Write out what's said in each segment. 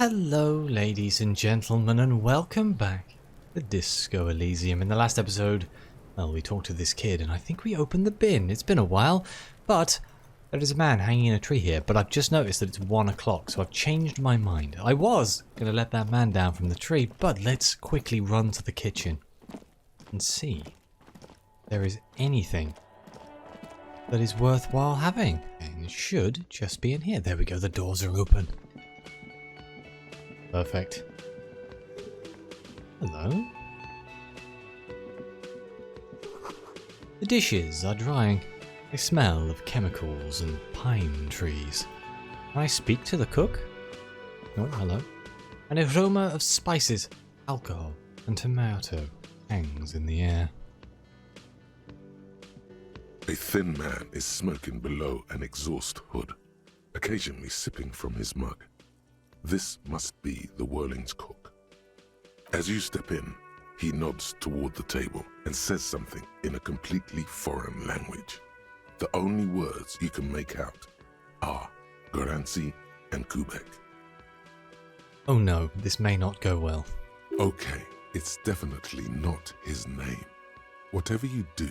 Hello, ladies and gentlemen, and welcome back to Disco Elysium. In the last episode, well, we talked to this kid, and I think we opened the bin. It's been a while, but there is a man hanging in a tree here, but I've just noticed that it's 1 o'clock, so I've changed my mind. I was going to let that man down from the tree, but let's quickly run to the kitchen and see if there is anything that is worthwhile having. And it should just be in here. There we go, the doors are open. Perfect. Hello? The dishes are drying. They smell of chemicals and pine trees. Can I speak to the cook? Oh, hello. An aroma of spices, alcohol, and tomato hangs in the air. A thin man is smoking below an exhaust hood, occasionally sipping from his mug. This must be the Whirling's cook. As you step in, he nods toward the table and says something in a completely foreign language. The only words you can make out are Garancy and Kubek. Oh no, this may not go well. Okay, it's definitely not his name. Whatever you do,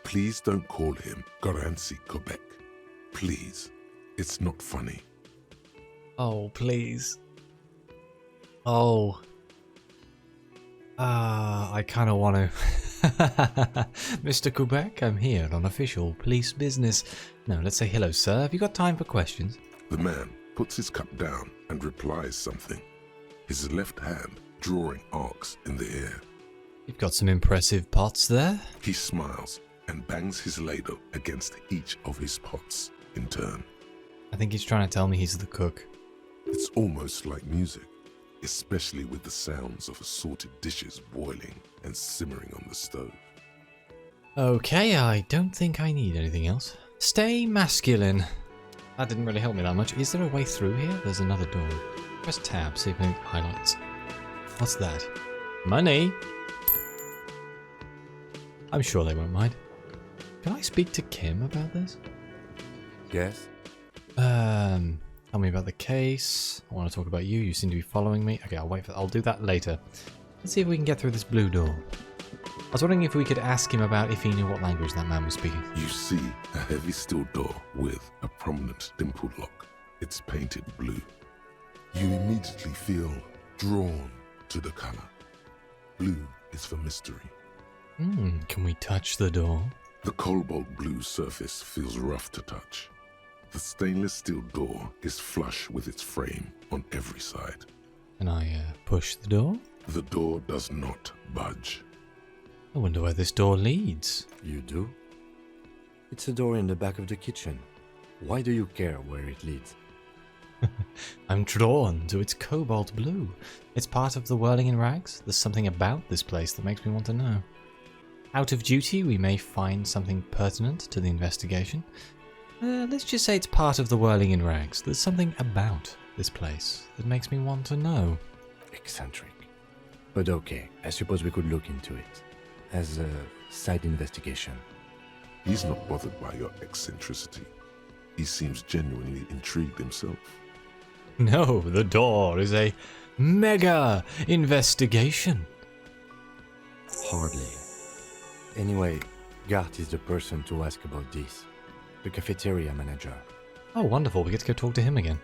please don't call him Garancy Kubek. Please, it's not funny. Oh, please. Oh. I kind of want to. Mr. Quebec, I'm here on official police business. No, let's say hello, sir. Have you got time for questions? The man puts his cup down and replies something, his left hand drawing arcs in the air. You've got some impressive pots there. He smiles and bangs his ladle against each of his pots in turn. I think he's trying to tell me he's the cook. It's almost like music, especially with the sounds of assorted dishes boiling and simmering on the stove. Okay, I don't think I need anything else. Stay masculine. That didn't really help me that much. Is there a way through here? There's another door. Press tab, see if anything highlights. What's that? Money! I'm sure they won't mind. Can I speak to Kim about this? Yes? Tell me about the case. I want to talk about you. You seem to be following me. Okay, I'll do that later. Let's see if we can get through this blue door. I was wondering if we could ask him about if he knew what language that man was speaking. You see a heavy steel door with a prominent dimpled lock. It's painted blue. You immediately feel drawn to the color. Blue is for mystery. Can we touch the door? The cobalt blue surface feels rough to touch. The stainless steel door is flush with its frame on every side. Can I push the door? The door does not budge. I wonder where this door leads. You do? It's a door in the back of the kitchen. Why do you care where it leads? I'm drawn to its cobalt blue. It's part of the whirling in rags. There's something about this place that makes me want to know. Out of duty, we may find something pertinent to the investigation. Let's just say it's part of the whirling in rags. There's something about this place that makes me want to know. Eccentric. But okay, I suppose we could look into it. As a side investigation. He's not bothered by your eccentricity. He seems genuinely intrigued himself. No, the door is a mega investigation. Hardly. Anyway, Gart is the person to ask about this. The cafeteria manager. Oh, wonderful. We get to go talk to him again.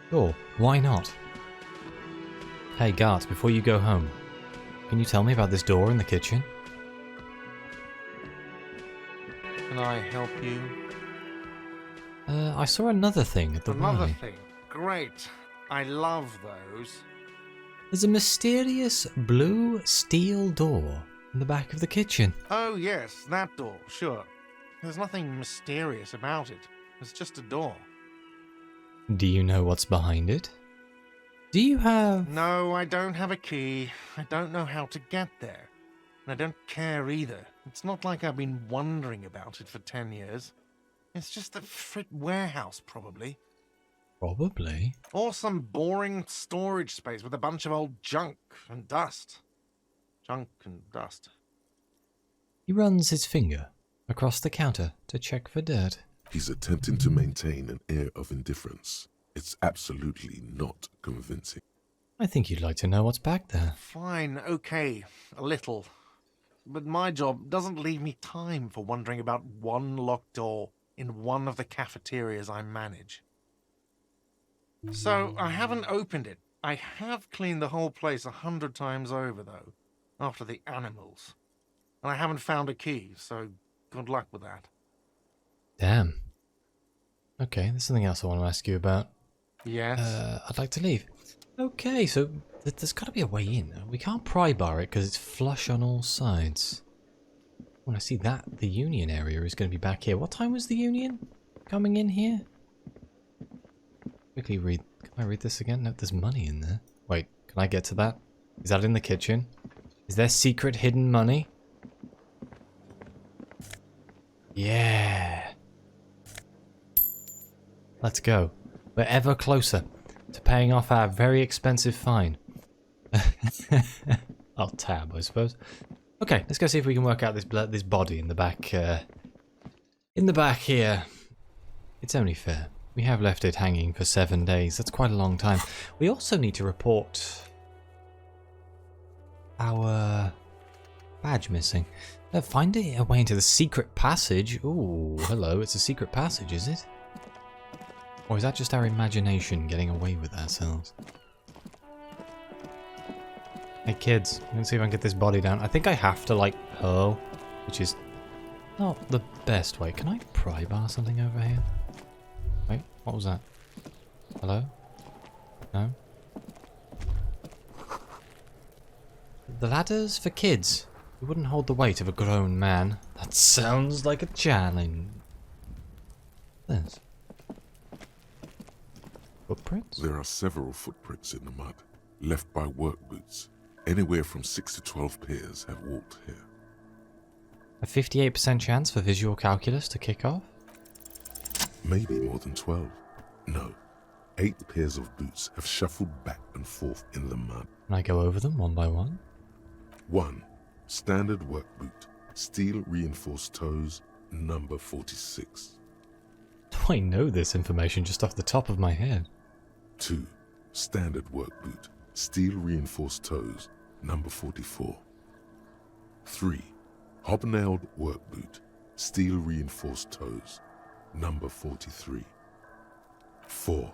Sure, why not? Hey, Gart, before you go home, can you tell me about this door in the kitchen? Can I help you? I saw another thing at the Another right. thing. Great. I love those. There's a mysterious blue steel door in the back of the kitchen. Oh, yes, that door, sure. There's nothing mysterious about it. It's just a door. Do you know what's behind it? Do you have... No, I don't have a key. I don't know how to get there. And I don't care either. It's not like I've been wondering about it for 10 years. It's just a frit warehouse, probably. Probably. Or some boring storage space with a bunch of old junk and dust. Junk and dust. He runs his finger across the counter to check for dirt. He's attempting to maintain an air of indifference, It's absolutely not convincing. I think you'd like to know what's back there. Fine, okay, a little. But my job doesn't leave me time for wondering about one locked door in one of the cafeterias I manage. So, I haven't opened it. I have cleaned the whole place 100 times over, though, after the animals. And I haven't found a key, so good luck with that. Damn. Okay, there's something else I want to ask you about. Yes? I'd like to leave. Okay, so there's got to be a way in. We can't pry bar it because it's flush on all sides. When I see that, the Union area is going to be back here. What time was the Union coming in here? Quickly read. Can I read this again? No, there's money in there. Wait, can I get to that? Is that in the kitchen? Is there secret hidden money? Yeah. Let's go. We're ever closer to paying off our very expensive fine. I'll tab, I suppose. Okay, let's go see if we can work out this body in the back. In the back here. It's only fair. We have left it hanging for 7 days. That's quite a long time. We also need to report our badge missing. Find a way into the secret passage. Ooh, hello. It's a secret passage, is it? Or is that just our imagination getting away with ourselves? Hey kids, let's see if I can get this body down. I think I have to like hurl, which is not the best way. Can I pry bar something over here? Wait, what was that? Hello? No? The ladders for kids. You wouldn't hold the weight of a grown man. That sounds like a challenge. There's footprints? There are several footprints in the mud, left by work boots. Anywhere from 6 to 12 pairs have walked here. A 58% chance for visual calculus to kick off? Maybe more than 12. No. 8 pairs of boots have shuffled back and forth in the mud. Can I go over them one by one? 1. Standard work boot. Steel reinforced toes. Number 46. Do I know this information just off the top of my head? 2. Standard work boot. Steel reinforced toes. Number 44. 3. Hobnailed work boot. Steel reinforced toes. Number 43. 4.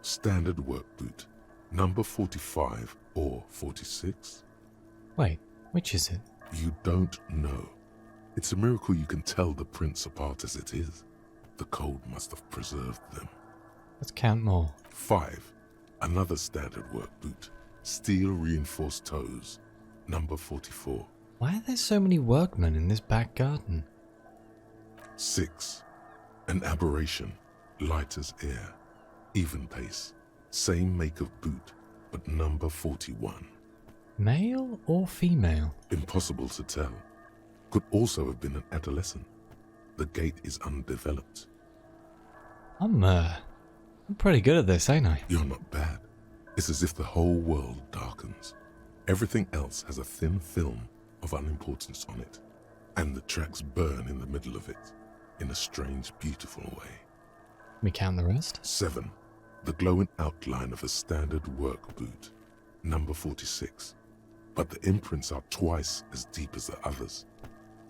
Standard work boot. Number 45 or 46. Wait, which is it? You don't know. It's a miracle you can tell the prints apart as it is. The cold must have preserved them. Let's count more. 5. Another standard work boot. Steel reinforced toes. Number 44. Why are there so many workmen in this back garden? 6. An aberration. Light as air. Even pace. Same make of boot, but number 41. Male or female? Impossible to tell. Could also have been an adolescent. The gait is undeveloped. I'm pretty good at this, ain't I? You're not bad. It's as if the whole world darkens. Everything else has a thin film of unimportance on it, and the tracks burn in the middle of it, in a strange, beautiful way. Can we count the rest? 7. The glowing outline of a standard work boot, number 46. But the imprints are twice as deep as the others.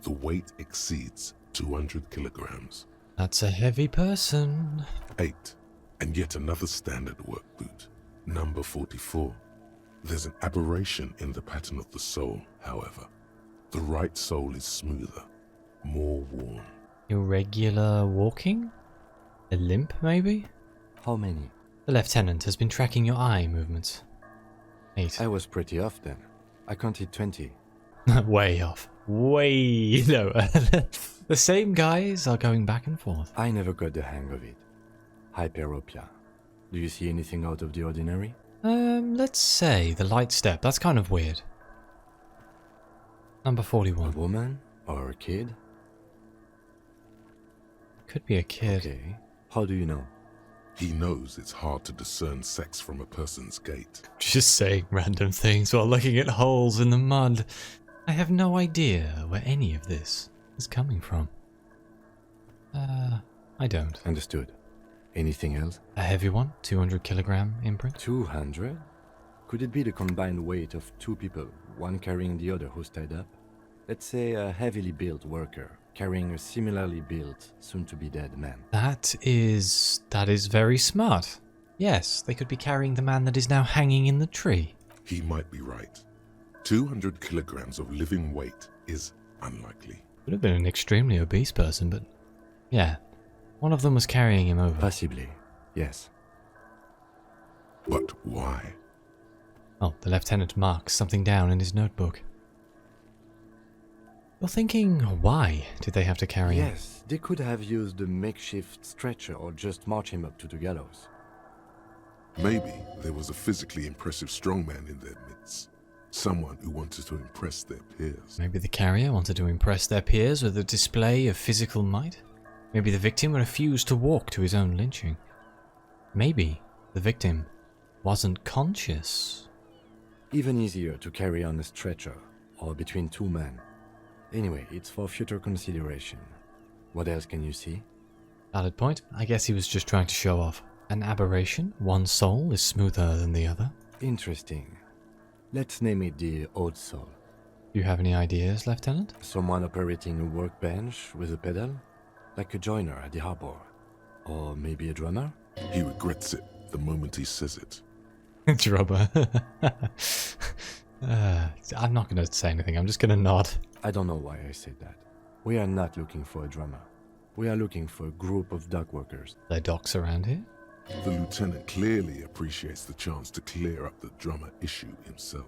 The weight exceeds 200 kilograms. That's a heavy person. 8. And yet another standard work boot, number 44. There's an aberration in the pattern of the sole, however. The right sole is smoother, more worn. Irregular walking? A limp, maybe? How many? The lieutenant has been tracking your eye movements. 8. I was pretty off then. I counted 20. Way off. Way lower. The same guys are going back and forth. I never got the hang of it. Hyperopia. Do you see anything out of the ordinary? Let's say the light step. That's kind of weird. Number A 41. woman? Or a kid? Could be a kid. Okay. How do you know? He knows it's hard to discern sex from a person's gait. Just saying random things while looking at holes in the mud. I have no idea where any of this is coming from. I don't. Understood. Anything else? A heavy one, 200 kilogram imprint. 200? Could it be the combined weight of two people, one carrying the other who's tied up? Let's say a heavily built worker carrying a similarly built, soon-to-be-dead man. That is very smart. Yes, they could be carrying the man that is now hanging in the tree. He might be right. 200 kilograms of living weight is unlikely. Could have been an extremely obese person, but yeah, one of them was carrying him over. Possibly, yes. But why? Oh, the lieutenant marks something down in his notebook. You're thinking, why did they have to carry him? Yes, they could have used a makeshift stretcher or just march him up to the gallows. Maybe there was a physically impressive strongman in their midst. Someone who wanted to impress their peers. Maybe the carrier wanted to impress their peers with a display of physical might. Maybe the victim refused to walk to his own lynching. Maybe the victim wasn't conscious. Even easier to carry on a stretcher, or between two men. Anyway, it's for future consideration. What else can you see? Valid point. I guess he was just trying to show off. An aberration, one soul is smoother than the other. Interesting. Let's name it the Odd Soul. Do you have any ideas, Lieutenant? Someone operating a workbench with a pedal? Like a joiner at the harbor. Or maybe a drummer? He regrets it the moment he says it. Drummer. I'm not going to say anything, I'm just going to nod. I don't know why I said that. We are not looking for a drummer. We are looking for a group of dock workers. Are there docks around here? The lieutenant clearly appreciates the chance to clear up the drummer issue himself.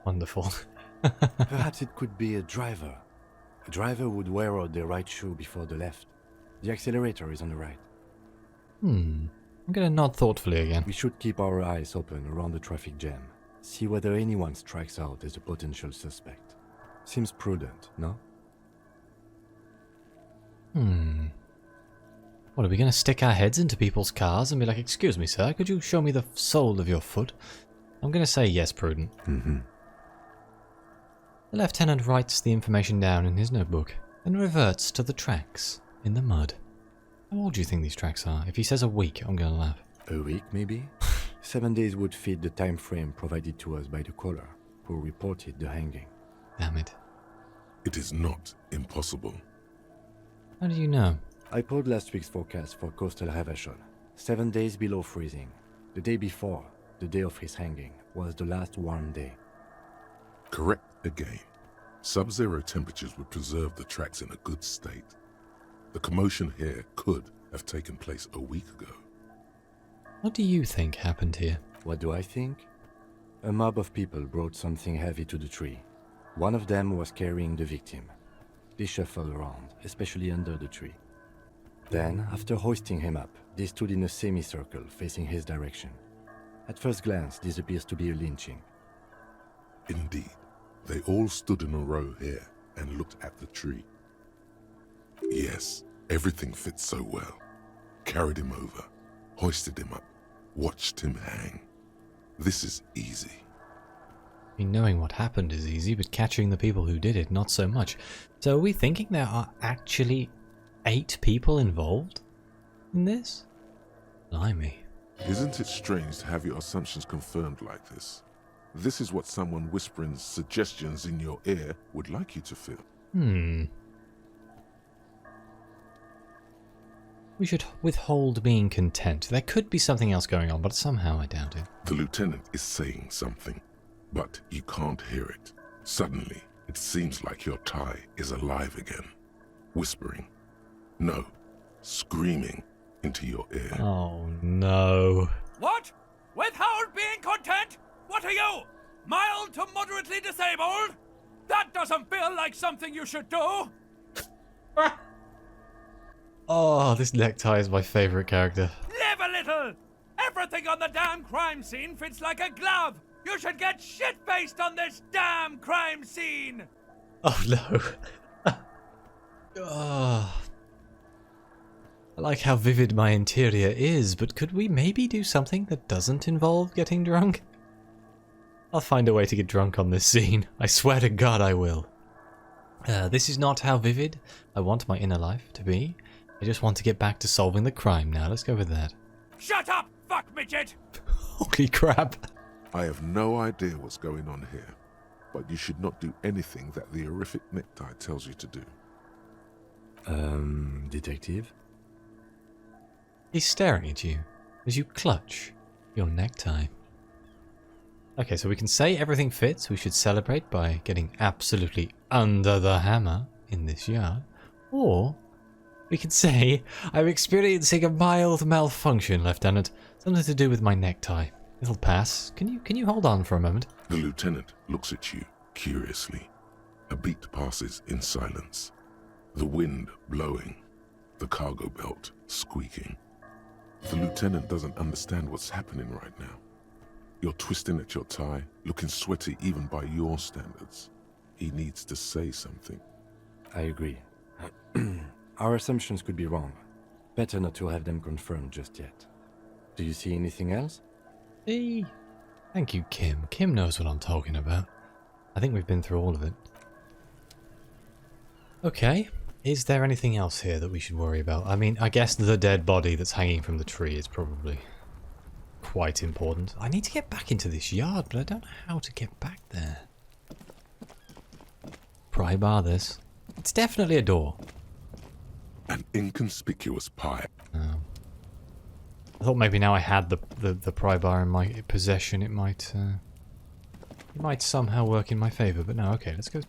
Wonderful. Perhaps it could be a driver. A driver would wear out the right shoe before the left. The accelerator is on the right. I'm going to nod thoughtfully again. We should keep our eyes open around the traffic jam. See whether anyone strikes out as a potential suspect. Seems prudent, no? What, are we going to stick our heads into people's cars and be like, excuse me, sir, could you show me the sole of your foot? I'm going to say yes, prudent. Mm-hmm. The lieutenant writes the information down in his notebook and reverts to the tracks in the mud. How old do you think these tracks are? If he says a week, I'm going to laugh. A week, maybe? 7 days would fit the time frame provided to us by the caller, who reported the hanging. Damn it. It is not impossible. How do you know? I pulled last week's forecast for coastal Havashol. 7 days below freezing. The day before, the day of his hanging, was the last warm day. Correct again. Sub-zero temperatures would preserve the tracks in a good state. The commotion here could have taken place a week ago. What do you think happened here? What do I think? A mob of people brought something heavy to the tree. One of them was carrying the victim. They shuffled around, especially under the tree. Then, after hoisting him up, they stood in a semicircle facing his direction. At first glance, this appears to be a lynching. Indeed, they all stood in a row here and looked at the tree. Yes, everything fits so well. Carried him over, hoisted him up, watched him hang. This is easy. I mean, knowing what happened is easy, but catching the people who did it, not so much. So are we thinking there are actually 8 people involved in this? Blimey. Isn't it strange to have your assumptions confirmed like this? This is what someone whispering suggestions in your ear would like you to feel. We should withhold being content. There could be something else going on, but somehow I doubt it. The lieutenant is saying something, but you can't hear it. Suddenly, it seems like your tie is alive again. Whispering. No, screaming into your ear. Oh no. What? Withhold being content? What are you? Mild to moderately disabled? That doesn't feel like something you should do. Oh, this necktie is my favourite character. Live a little. Everything on the damn crime scene fits like a glove. You should get shit-faced on this damn crime scene. Oh no. Oh. I like how vivid my interior is, but could we maybe do something that doesn't involve getting drunk? I'll find a way to get drunk on this scene. I swear to God I will. This is not how vivid I want my inner life to be, I just want to get back to solving the crime now. Let's go with that. Shut up, fuck midget! Holy crap. I have no idea what's going on here, but you should not do anything that the horrific necktie tells you to do. Detective? He's staring at you as you clutch your necktie. Okay, so we can say everything fits. We should celebrate by getting absolutely under the hammer in this yard. Or we can say I'm experiencing a mild malfunction, Lieutenant. Something to do with my necktie. It'll pass. Can you hold on for a moment? The lieutenant looks at you curiously. A beat passes in silence. The wind blowing, the cargo belt squeaking. The lieutenant doesn't understand what's happening right now. You're twisting at your tie, looking sweaty even by your standards. He needs to say something. I agree. Our assumptions could be wrong. Better not to have them confirmed just yet. Do you see anything else? Hey. Thank you, Kim. Kim knows what I'm talking about. I think we've been through all of it. Okay. Is there anything else here that we should worry about? I mean, I guess the dead body that's hanging from the tree is probably quite important. I need to get back into this yard, but I don't know how to get back there. Pry bar this. It's definitely a door. An inconspicuous pipe. Oh. I thought maybe now I had the pry bar in my possession, it might somehow work in my favor. But no, okay, let's go.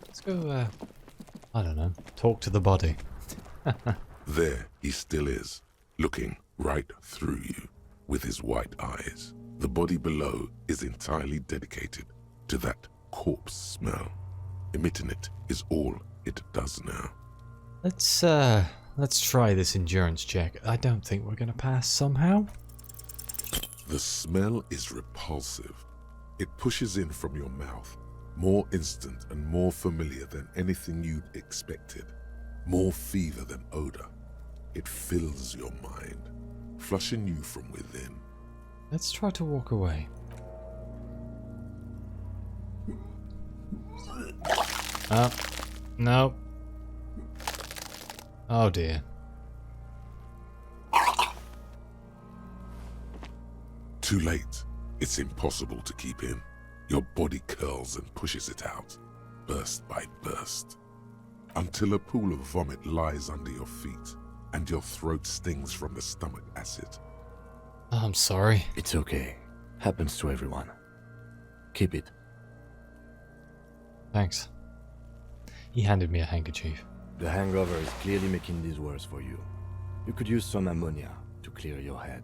I don't know. Talk to the body. There he still is, looking right through you with his white eyes. The body below is entirely dedicated to that corpse smell. Emitting it is all it does now. Let's try this endurance check. I don't think we're gonna pass somehow. The smell is repulsive. It pushes in from your mouth, more instant and more familiar than anything you'd expected. More fever than odor. It fills your mind, flushing you from within. Let's try to walk away. No. Oh dear. Too late. It's impossible to keep in. Your body curls and pushes it out, burst by burst, until a pool of vomit lies under your feet and your throat stings from the stomach acid. Oh, I'm sorry. It's okay. Happens to everyone. Keep it. Thanks. He handed me a handkerchief. The hangover is clearly making this worse for you. You could use some ammonia to clear your head.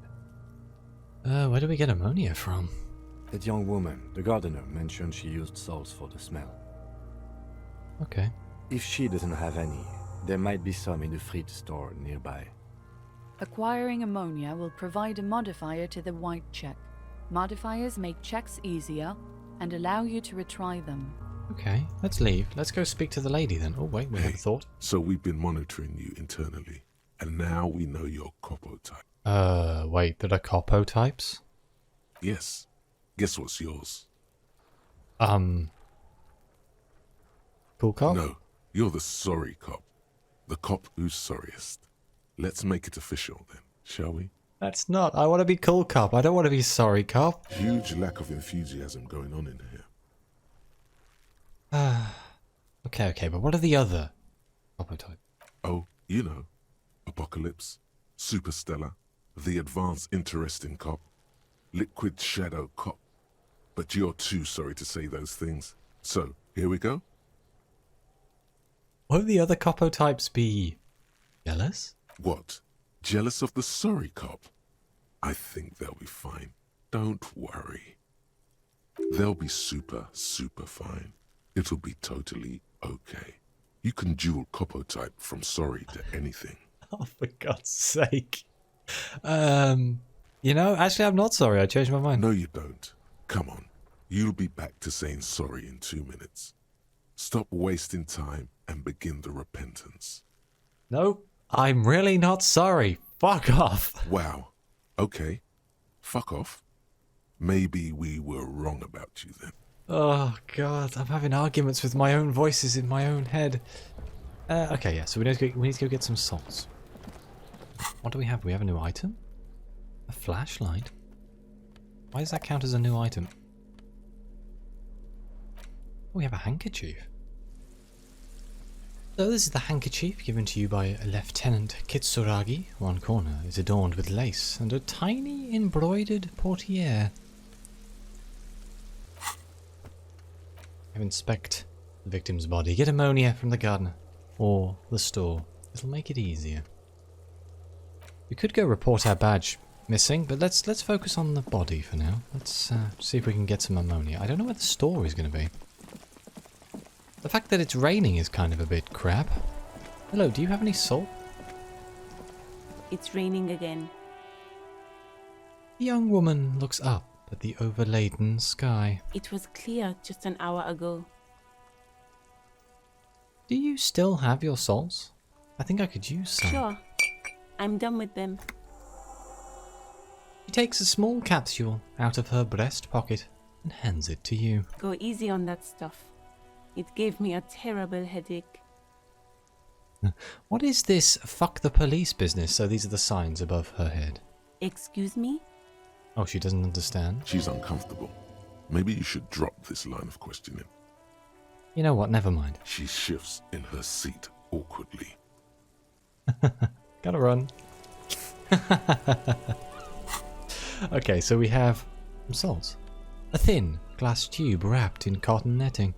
Where do we get ammonia from? That young woman, the gardener, mentioned she used salts for the smell. Okay. If she doesn't have any, there might be some in the fridge store nearby. Acquiring ammonia will provide a modifier to the white check. Modifiers make checks easier and allow you to retry them. Okay, let's leave. Let's go speak to the lady then. Oh wait, we have a thought. So we've been monitoring you internally, and now we know your Copo type. Wait, there are Copo types? Yes. Guess what's yours? Cool cop? No, you're the sorry cop. The cop who's sorriest. Let's make it official then, shall we? That's not. I want to be cool cop. I don't want to be sorry cop. Huge lack of enthusiasm going on in here. Okay, but what are the other Copo type? Oh, you know. Apocalypse, Superstellar, the advanced interesting cop, liquid shadow cop. But you're too sorry to say those things. So, here we go. Won't the other Copo types be jealous? What? Jealous of the sorry cop? I think they'll be fine. Don't worry. They'll be super fine. It'll be totally okay. You can dual Copo type from sorry to anything. Oh, for God's sake. You know, actually I'm not sorry. I changed my mind. No, you don't. Come on. You'll be back to saying sorry in 2 minutes. Stop wasting time and begin the repentance. Nope. I'm really not sorry. Fuck off. Wow. Okay. Fuck off. Maybe we were wrong about you then. Oh, God. I'm having arguments with my own voices in my own head. Okay, yeah. So we need to go get some salts. What do we have? We have a new item? A flashlight? Why does that count as a new item? Oh, we have a handkerchief. So this is the handkerchief given to you by Lieutenant Kitsuragi. One corner is adorned with lace and a tiny embroidered portiere. Inspect the victim's body. Get ammonia from the gardener or the store. It'll make it easier. We could go report our badge missing, but let's focus on the body for now. Let's see if we can get some ammonia. I don't know where the store is going to be. The fact that it's raining is kind of a bit crap. Hello, do you have any salt? It's raining again. The young woman looks up at the overladen sky. It was clear just an hour ago. Do you still have your salts? I think I could use some. Sure. I'm done with them. She takes a small capsule out of her breast pocket and hands it to you. Go easy on that stuff. It gave me a terrible headache. What is this fuck the police business? So these are the signs above her head. Excuse me? Oh, she doesn't understand? She's uncomfortable. Maybe you should drop this line of questioning. You know what, never mind. She shifts in her seat awkwardly. Gotta run. Okay, so we have some salts. A thin glass tube wrapped in cotton netting,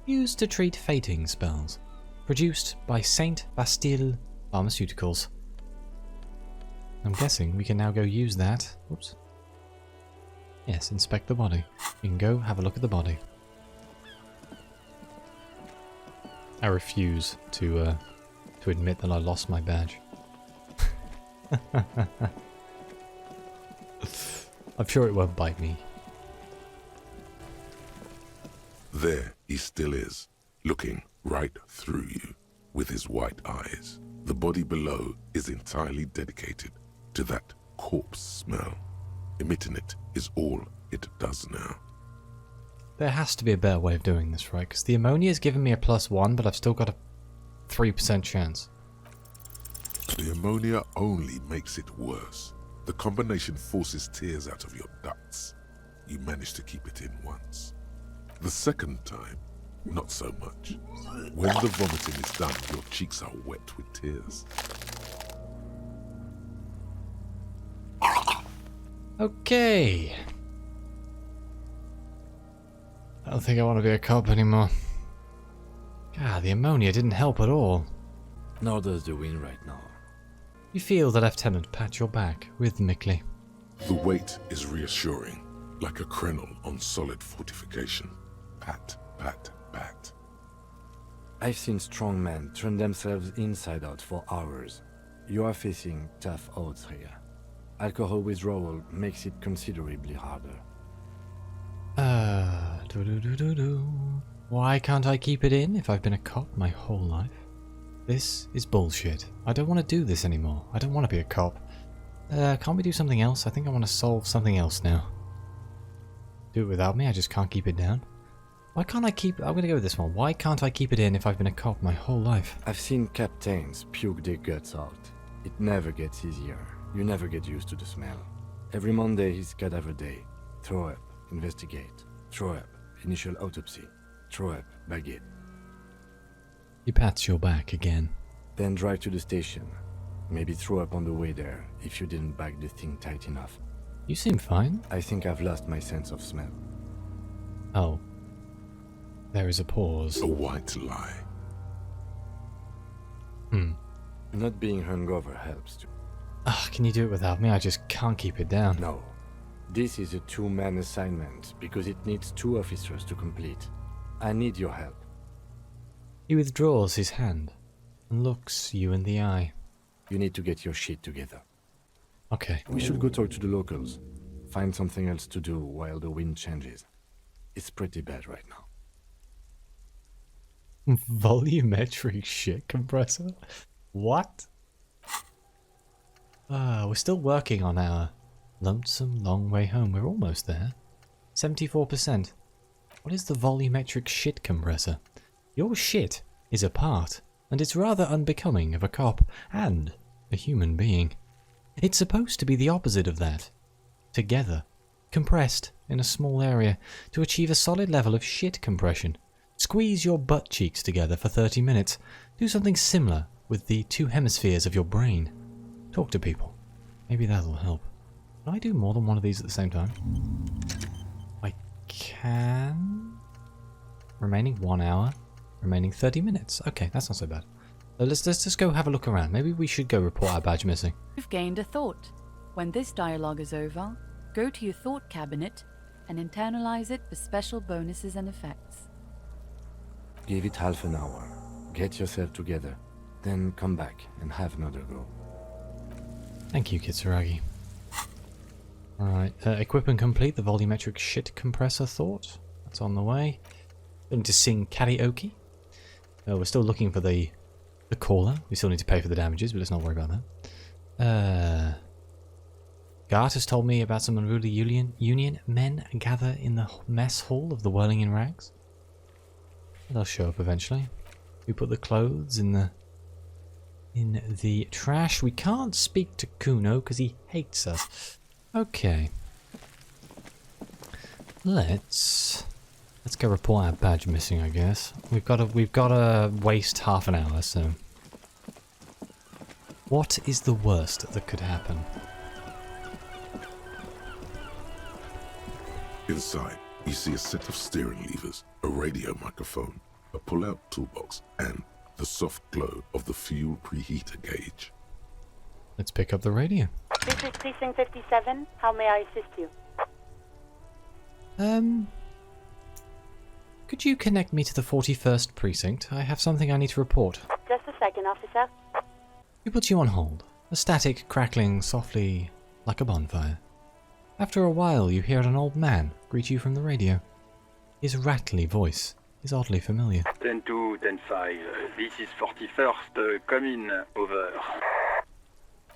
used to treat fainting spells, produced by Saint Bastille Pharmaceuticals. I'm guessing we can now go use that. Whoops. Yes, inspect the body. You can go have a look at the body. I refuse to admit that I lost my badge. I'm sure it won't bite me. There he still is, looking right through you with his white eyes. The body below is entirely dedicated to that corpse smell. Emitting it is all it does now. There has to be a better way of doing this, right? Because the ammonia has given me a +1, but I've still got a 3% chance. The ammonia only makes it worse. The combination forces tears out of your ducts. You manage to keep it in once. The second time, not so much. When the vomiting is done, your cheeks are wet with tears. Okay. I don't think I want to be a cop anymore. God, the ammonia didn't help at all. Nor does the wind right now. You feel the lieutenant pat your back rhythmically. The weight is reassuring, like a crenel on solid fortification. Pat, pat, pat. I've seen strong men turn themselves inside out for hours. You are facing tough odds here. Alcohol withdrawal makes it considerably harder. Why can't I keep it in if I've been a cop my whole life? This is bullshit. I don't want to do this anymore. I don't want to be a cop. Can't we do something else? I think I want to solve something else now. Do it without me, I just can't keep it down. Why can't I keep... I'm going to go with this one. Why can't I keep it in if I've been a cop my whole life? I've seen captains puke their guts out. It never gets easier. You never get used to the smell. Every Monday is cadaver day. Throw up, investigate. Throw up, initial autopsy. Throw up, bag it. He pats your back again. Then drive to the station. Maybe throw up on the way there if you didn't bag the thing tight enough. You seem fine. I think I've lost my sense of smell. Oh. There is a pause. A white lie. Not being hungover helps too. Can you do it without me? I just can't keep it down. No. This is a two-man assignment because it needs 2 officers to complete. I need your help. He withdraws his hand and looks you in the eye. You need to get your shit together. Okay. We should go talk to the locals. Find something else to do while the wind changes. It's pretty bad right now. Volumetric shit compressor? What? We're still working on our lonesome long way home. We're almost there. 74%. What is the volumetric shit compressor? Your shit is a part, and it's rather unbecoming of a cop and a human being. It's supposed to be the opposite of that. Together, compressed in a small area to achieve a solid level of shit compression. Squeeze your butt cheeks together for 30 minutes. Do something similar with the two hemispheres of your brain. Talk to people. Maybe that'll help. Can I do more than one of these at the same time? I can. Remaining 1 hour. Remaining 30 minutes. Okay, that's not so bad. So let's just go have a look around. Maybe we should go report our badge missing. You've gained a thought. When this dialogue is over, go to your thought cabinet and internalize it for special bonuses and effects. Give it half an hour. Get yourself together. Then come back and have another go. Thank you, Kitsuragi. Alright, equip and complete the volumetric shit compressor thought. That's on the way. Going to sing karaoke. We're still looking for the caller. We still need to pay for the damages, but let's not worry about that. Gart has told me about some unruly union men gather in the mess hall of the Whirling in Rags. They'll show up eventually. We put the clothes in the trash. We can't speak to Kuno because he hates us. Okay. Let's go report our badge missing, I guess. We've got to waste half an hour, so what is the worst that could happen? Inside, you see a set of steering levers, a radio microphone, a pull-out toolbox, and the soft glow of the fuel preheater gauge. Let's pick up the radio. This is Precinct 57. How may I assist you? Could you connect me to the 41st precinct? I have something I need to report. Just a second, officer. We put you on hold. A static crackling softly like a bonfire. After a while, you hear an old man greet you from the radio. His rattly voice is oddly familiar. 10-2, 10-5. This is 41st. Come in. Over.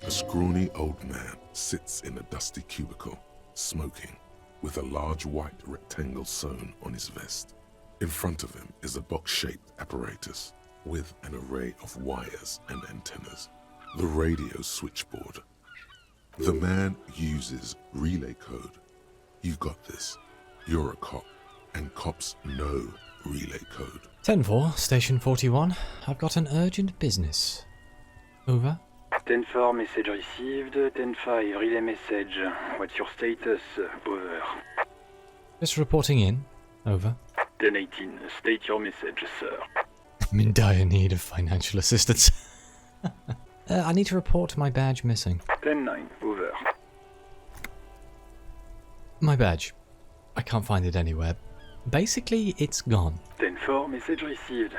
A scrawny old man sits in a dusty cubicle, smoking, with a large white rectangle sewn on his vest. In front of him is a box-shaped apparatus with an array of wires and antennas. The radio switchboard. The man uses relay code. You got this. You're a cop, and cops know relay code. 10-4, station 41. I've got an urgent business. Over. 10-4, message received. 10-5, relay message. What's your status? Over. Just reporting in. Over. 10-18, state your message, sir. I'm in dire need of financial assistance. I need to report my badge missing. 10-9, over. My badge. I can't find it anywhere. Basically, it's gone. 10-4, message received.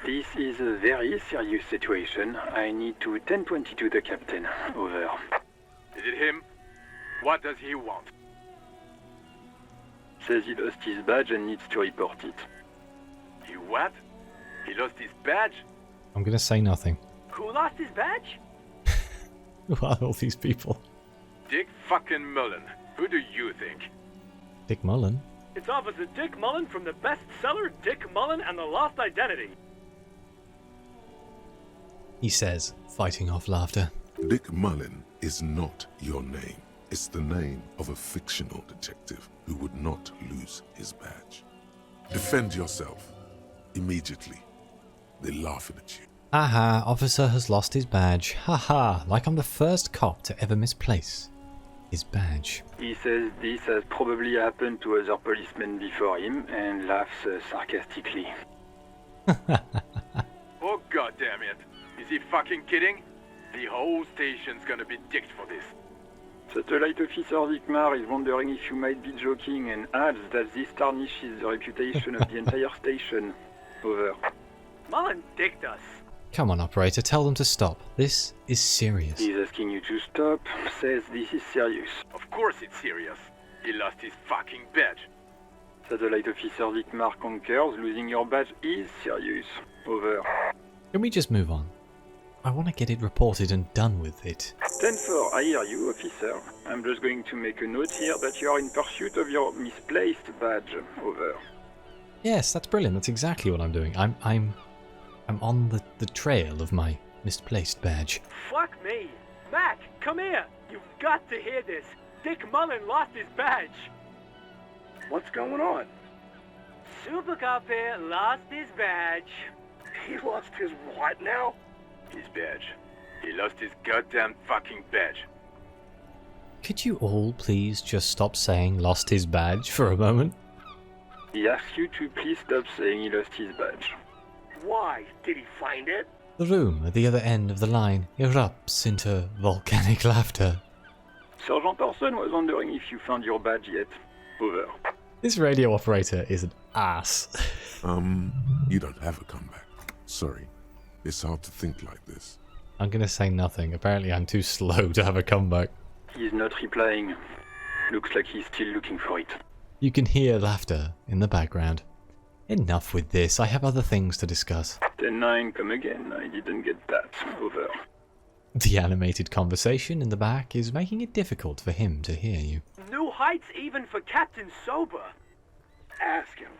This is a very serious situation. I need to 10-22 the captain. Over. Is it him? What does he want? Says he lost his badge and needs to report it. He what? He lost his badge? I'm gonna say nothing. Who lost his badge? Who are all these people? Dick fucking Mullen. Who do you think? Dick Mullen? It's Officer Dick Mullen from the bestseller Dick Mullen and the Lost Identity. He says, fighting off laughter. Dick Mullen is not your name. It's the name of a fictional detective who would not lose his badge. Defend yourself. Immediately. They're laughing at you. Aha, officer has lost his badge. Haha, like I'm the first cop to ever misplace his badge. He says this has probably happened to other policemen before him and laughs sarcastically. Oh god damn it. Is he fucking kidding? The whole station's gonna be dicked for this. Satellite Officer Vikmar is wondering if you might be joking and adds that this tarnishes the reputation of the entire station. Over. Mullen dicked us. Come on, operator, tell them to stop. This is serious. He's asking you to stop, says this is serious. Of course it's serious. He lost his fucking badge. Satellite Officer Vikmar concurs, losing your badge is serious. Over. Can we just move on? I want to get it reported and done with it. 10-4, I hear you, officer. I'm just going to make a note here that you are in pursuit of your misplaced badge. Over. Yes, that's brilliant. That's exactly what I'm doing. I'm on the trail of my misplaced badge. Fuck me. Mac, come here. You've got to hear this. Dick Mullen lost his badge. What's going on? Super Cop here lost his badge. He lost his what now? His badge. He lost his goddamn fucking badge. Could you all please just stop saying lost his badge for a moment? He asks you to please stop saying he lost his badge. Why? Did he find it? The room at the other end of the line erupts into volcanic laughter. Sergeant Orson was wondering if you found your badge yet. Over. This radio operator is an ass. You don't have a comeback. Sorry. It's hard to think like this. I'm gonna say nothing. Apparently I'm too slow to have a comeback. He's not replying. Looks like he's still looking for it. You can hear laughter in the background. Enough with this. I have other things to discuss. 10-9, come again. I didn't get that. Over. The animated conversation in the back is making it difficult for him to hear you. New heights even for Captain Sober. Ask him.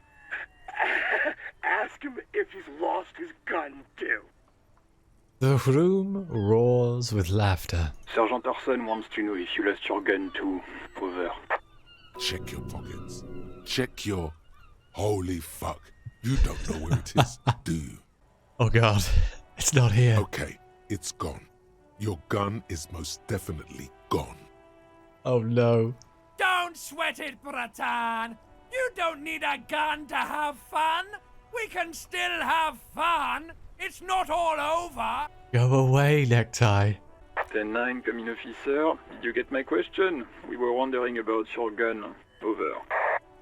Ask him if he's lost his gun too. The room roars with laughter. Sergeant Orson wants to know if you lost your gun too. Over. Check your pockets. Check your... Holy fuck. You don't know where it is, do you? Oh god, it's not here. Okay, it's gone. Your gun is most definitely gone. Oh no. Don't sweat it, Bratan. You don't need a gun to have fun. We can still have fun. It's not all over. Go away, Necktie. 10-9, come in, officer. Did you get my question? We were wondering about your gun. Over.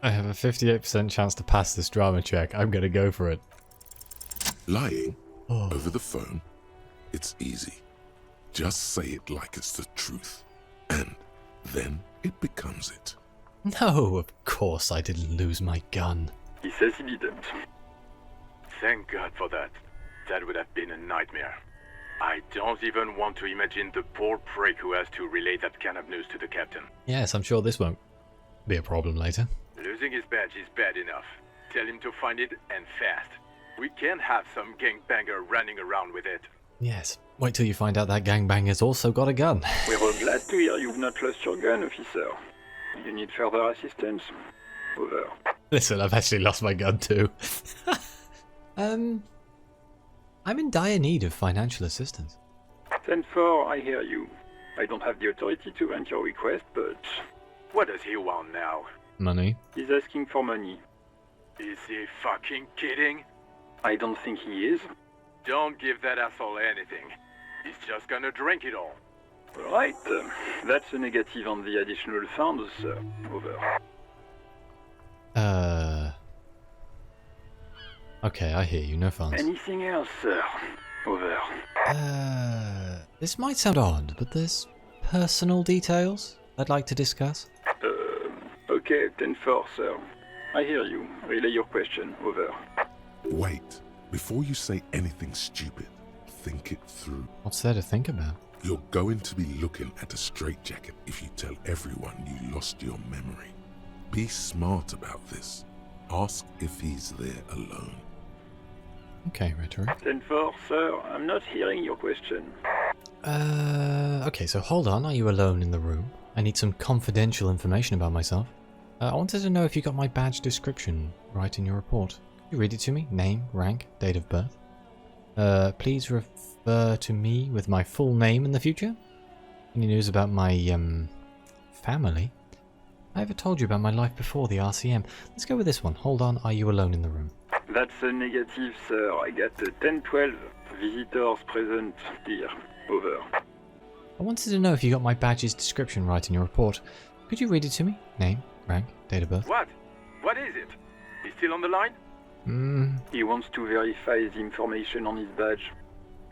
I have a 58% chance to pass this drama check. I'm gonna go for it. Lying over the phone, it's easy. Just say it like it's the truth. And then it becomes it. No, of course I didn't lose my gun. He says he didn't. Thank God for that. That would have been a nightmare. I don't even want to imagine the poor prick who has to relay that kind of news to the captain. Yes, I'm sure this won't be a problem later. Losing his badge is bad enough. Tell him to find it, and fast. We can't have some gangbanger running around with it. Yes, wait till you find out that gangbanger's also got a gun. We're all glad to hear you've not lost your gun, officer. You need further assistance? Over. Listen, I've actually lost my gun too. I'm in dire need of financial assistance. 10-4, I hear you. I don't have the authority to grant your request, but... What does he want now? Money. He's asking for money. Is he fucking kidding? I don't think he is. Don't give that asshole anything. He's just gonna drink it all. Right, that's a negative on the additional funds, sir. Over. Okay, I hear you, no funds. Anything else, sir? Over. This might sound odd, but there's personal details I'd like to discuss. Okay, 10-4, sir. I hear you. Relay your question. Over. Wait. Before you say anything stupid, think it through. What's there to think about? You're going to be looking at a straitjacket if you tell everyone you lost your memory. Be smart about this. Ask if he's there alone. Okay, rhetoric. 10-4, sir. I'm not hearing your question. Okay, so hold on. Are you alone in the room? I need some confidential information about myself. I wanted to know if you got my badge description right in your report. Can you read it to me? Name, rank, date of birth. Please refer to me with my full name in the future. Any news about my, family? I ever told you about my life before the RCM? Let's go with this one. Hold on. Are you alone in the room? That's a negative, sir. I got 10-12 visitors present here. Over. I wanted to know if you got my badge's description right in your report. Could you read it to me? Name, rank, date of birth. What? What is it? He's still on the line? He wants to verify the information on his badge.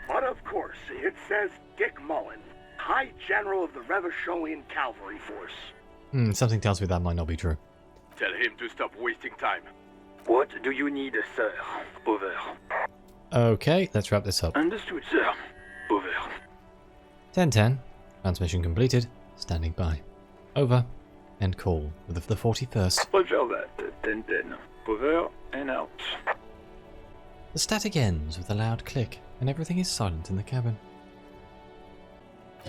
But of course, it says Dick Mullen, High General of the Revacholian Cavalry Force. Something tells me that might not be true. Tell him to stop wasting time. What do you need, sir? Over. Okay, let's wrap this up. Understood, sir. Over. 10-10. Transmission completed. Standing by. Over. End call with the 41st. Roger that. 10-10. Over and out. The static ends with a loud click, and everything is silent in the cabin.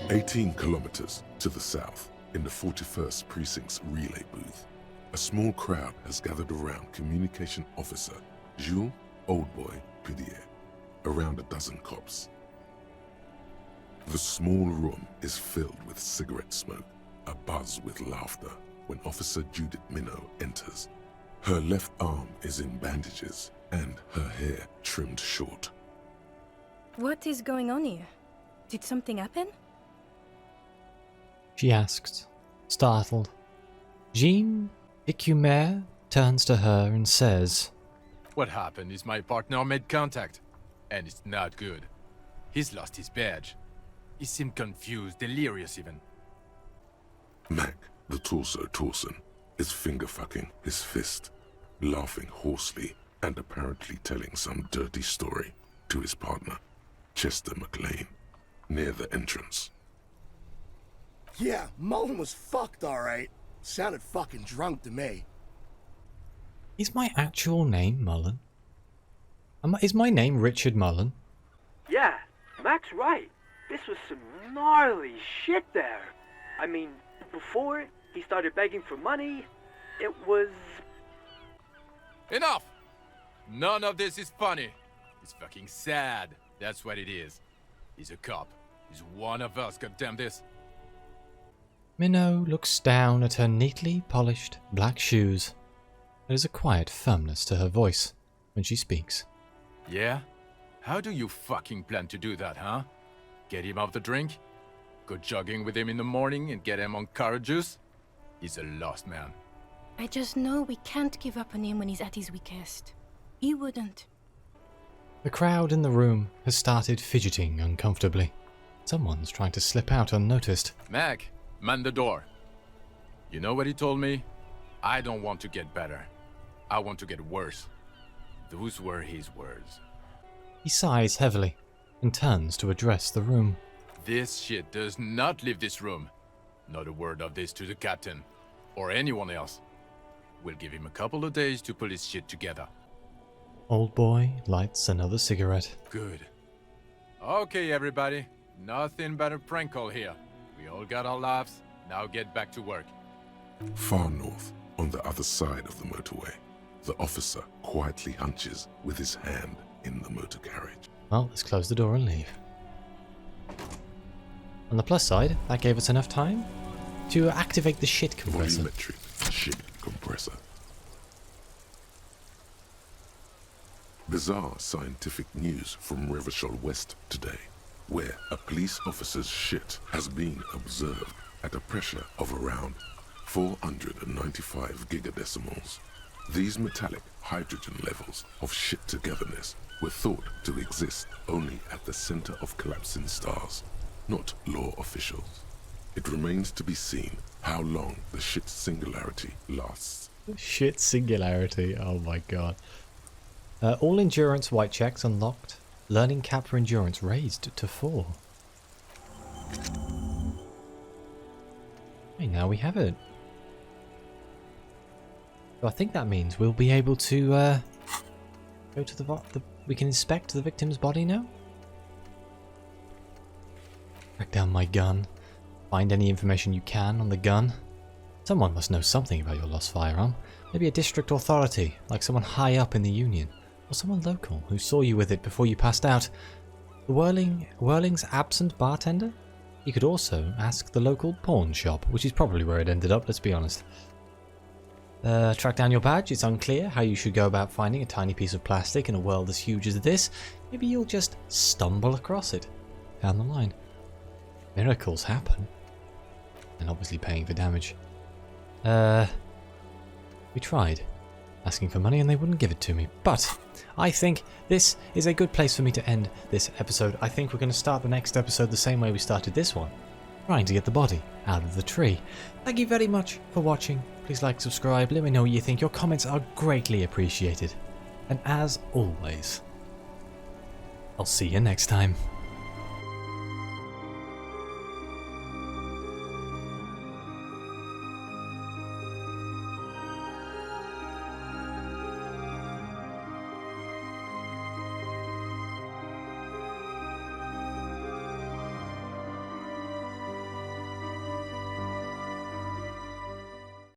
18 kilometers to the south, in the 41st Precinct's relay booth, a small crowd has gathered around Communication Officer Jules Oldboy Pidier, around a dozen cops. The small room is filled with cigarette smoke, abuzz with laughter, when Officer Judith Minot enters. Her left arm is in bandages, and her hair trimmed short. What is going on here? Did something happen? She asked, startled. Jean Ecumer turns to her and says, What happened is my partner made contact, and it's not good. He's lost his badge. He seemed confused, delirious even. Mac, the torso Torson, is finger-fucking his fist, laughing hoarsely and apparently telling some dirty story to his partner, Chester McLean, near the entrance. Yeah, Mullen was fucked, alright. Sounded fucking drunk to me. Is my actual name Mullen? Is my name Richard Mullen? Yeah, Mac's right. This was some gnarly shit there. I mean, before he started begging for money, it was... Enough! None of this is funny. It's fucking sad. That's what it is. He's a cop. He's one of us, goddamn this. Minot looks down at her neatly polished black shoes. There is a quiet firmness to her voice when she speaks. Yeah? How do you fucking plan to do that, huh? Get him off the drink? Go jogging with him in the morning and get him on carrot juice? He's a lost man. I just know we can't give up on him when he's at his weakest. He wouldn't. The crowd in the room has started fidgeting uncomfortably. Someone's trying to slip out unnoticed. Mac, man the door. You know what he told me? I don't want to get better. I want to get worse. Those were his words. He sighs heavily and turns to address the room. This shit does not leave this room. Not a word of this to the captain, or anyone else. We'll give him a couple of days to pull his shit together. Old boy lights another cigarette. Good. Okay, everybody. Nothing but a prank call here. We all got our laughs. Now get back to work. Far north, on the other side of the motorway, the officer quietly hunches with his hand in the motor carriage. Well, let's close the door and leave. On the plus side, that gave us enough time to activate the shit compressor. Volumetric shit compressor. Bizarre scientific news from Revachol West today, where a police officer's shit has been observed at a pressure of around 495 gigadecimals. These metallic hydrogen levels of shit togetherness were thought to exist only at the center of collapsing stars, not law officials. It remains to be seen how long the shit singularity lasts. Shit singularity, oh my god. All endurance white checks unlocked. Learning cap for endurance raised to 4. Hey, now we have it. So I think that means we'll be able to go to we can inspect the victim's body now. Track down my gun. Find any information you can on the gun. Someone must know something about your lost firearm. Maybe a district authority, like someone high up in the Union. Or someone local who saw you with it before you passed out. The Whirling's absent bartender? You could also ask the local pawn shop, which is probably where it ended up, let's be honest. Track down your badge. It's unclear how you should go about finding a tiny piece of plastic in a world as huge as this. Maybe you'll just stumble across it down the line. Miracles happen. And obviously paying for damage. We tried asking for money and they wouldn't give it to me. But I think this is a good place for me to end this episode. I think we're going to start the next episode the same way we started this one. Trying to get the body out of the tree. Thank you very much for watching. Please like, subscribe, let me know what you think. Your comments are greatly appreciated. And as always, I'll see you next time.